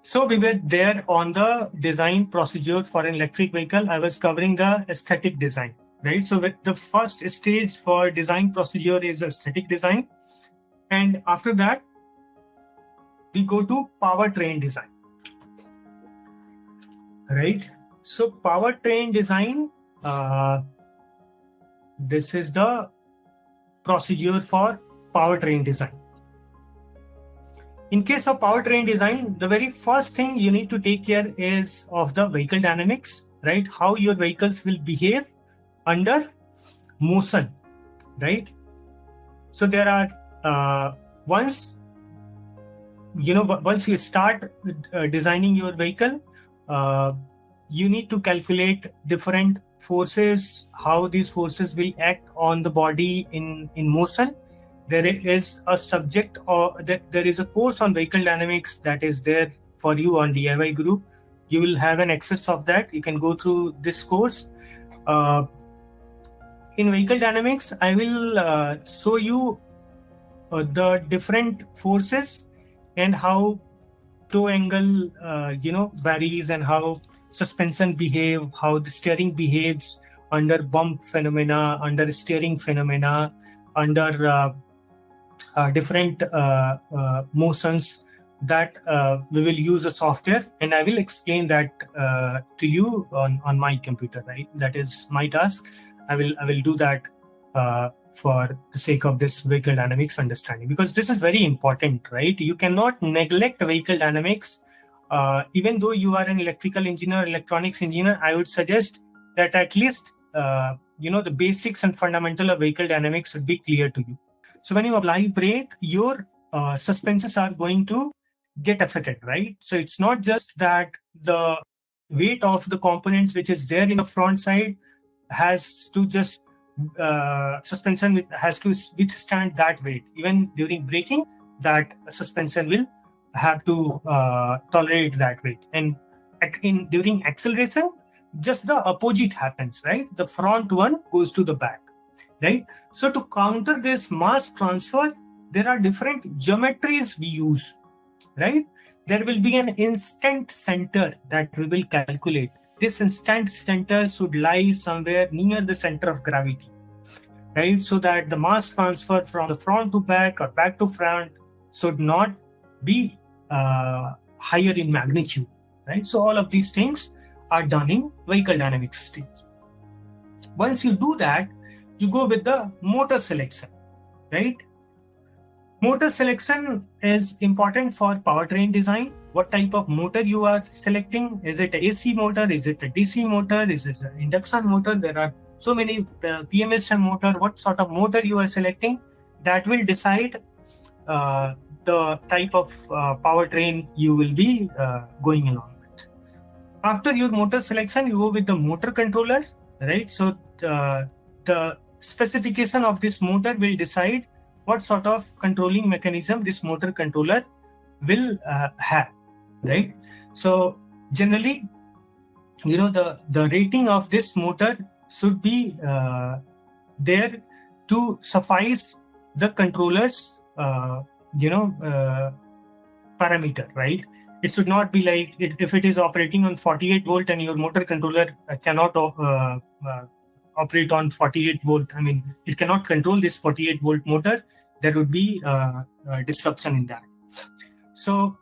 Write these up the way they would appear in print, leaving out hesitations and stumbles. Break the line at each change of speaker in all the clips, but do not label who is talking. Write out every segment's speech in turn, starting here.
So we were there on the design procedure for an electric vehicle. I was covering the aesthetic design, right? So with the first stage for design procedure is aesthetic design. And after that, we go to powertrain design, right? So powertrain design, this is the procedure for powertrain design. In case of powertrain design, the very first thing you need to take care is of the vehicle dynamics, right? How your vehicles will behave under motion, right? So there are once you start designing your vehicle, you need to calculate different forces, how these forces will act on the body in motion. There is a subject or there is a course on vehicle dynamics that is there for you on DIY group. You will have an access of that. You can go through this course. In vehicle dynamics, I will show you the different forces and how toe angle varies, and how suspension behave, how the steering behaves under bump phenomena, under steering phenomena, under different motions that we will use a software, and I will explain that to you on my computer, right? That is my task. I will do that for the sake of this vehicle dynamics understanding, because this is very important, right? You cannot neglect vehicle dynamics. Even though you are an electrical engineer, electronics engineer, I would suggest that at least the basics and fundamental of vehicle dynamics should be clear to you. So when you apply brake, your suspensions are going to get affected, right? So it's not just that the weight of the components which is there in the front side has to just suspension has to withstand that weight. Even during braking, that suspension will have to tolerate that weight. And during acceleration, just the opposite happens, right? The front one goes to the back, right? So to counter this mass transfer, there are different geometries we use, right? There will be an instant center that we will calculate. This instant center should lie somewhere near the center of gravity, right? So that the mass transfer from the front to back or back to front should not be higher in magnitude, right? So all of these things are done in vehicle dynamics stage. Once you do that, you go with the motor selection, right? Motor selection is important for powertrain design. What type of motor you are selecting? Is it an AC motor? Is it a DC motor? Is it an induction motor? There are so many PMSM motor. What sort of motor you are selecting? That will decide the type of powertrain you will be going along with. After your motor selection, you go with the motor controller, right? So the specification of this motor will decide what sort of controlling mechanism this motor controller will have, right? So generally, the rating of this motor should be there to suffice the controller's parameter, right? It should not be like if it is operating on 48 volt and your motor controller cannot operate on 48 volt. I mean, it cannot control this 48 volt motor. There would be disruption in that. So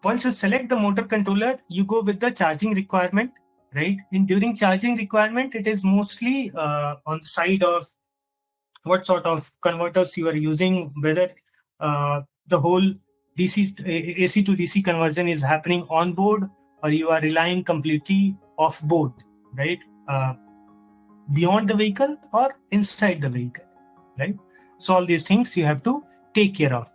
once you select the motor controller, you go with the charging requirement, right? And during charging requirement, it is mostly on the side of what sort of converters you are using, whether the whole AC to DC conversion is happening on board or you are relying completely off board, right? Beyond the vehicle or inside the vehicle, right? So all these things you have to take care of.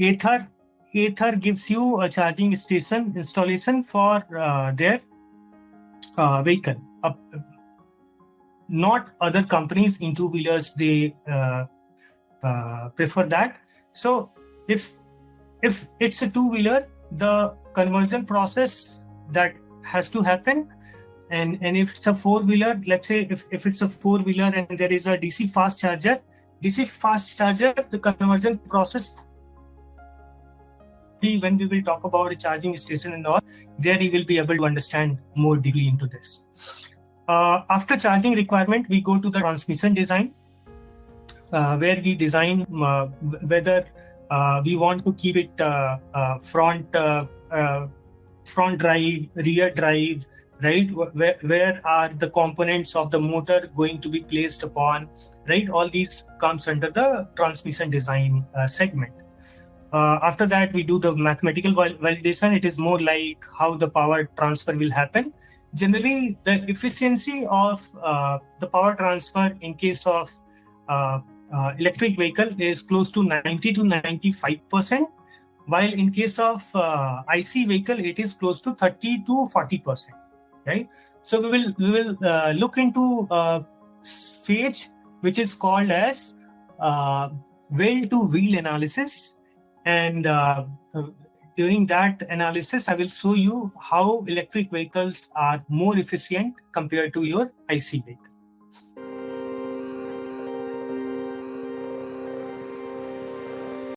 Ather gives you a charging station installation for their vehicle. Not other companies in two-wheelers, they prefer that. So if it's a two-wheeler, the conversion process that has to happen. And if it's a four-wheeler, let's say if it's a four-wheeler and there is a DC fast charger, the conversion process when we will talk about a charging station and all, there you will be able to understand more deeply into this. After charging requirement, we go to the transmission design, where we design whether we want to keep it front drive, rear drive, right? Where are the components of the motor going to be placed upon, right? All these comes under the transmission design segment. After that, we do the mathematical validation. It is more like how the power transfer will happen. Generally, the efficiency of the power transfer in case of electric vehicle is close to 90 to 95%, while in case of IC vehicle, it is close to 30 to 40%. Right. So we will look into phase which is called as wheel to wheel analysis, and during that analysis, I will show you how electric vehicles are more efficient compared to your IC vehicle.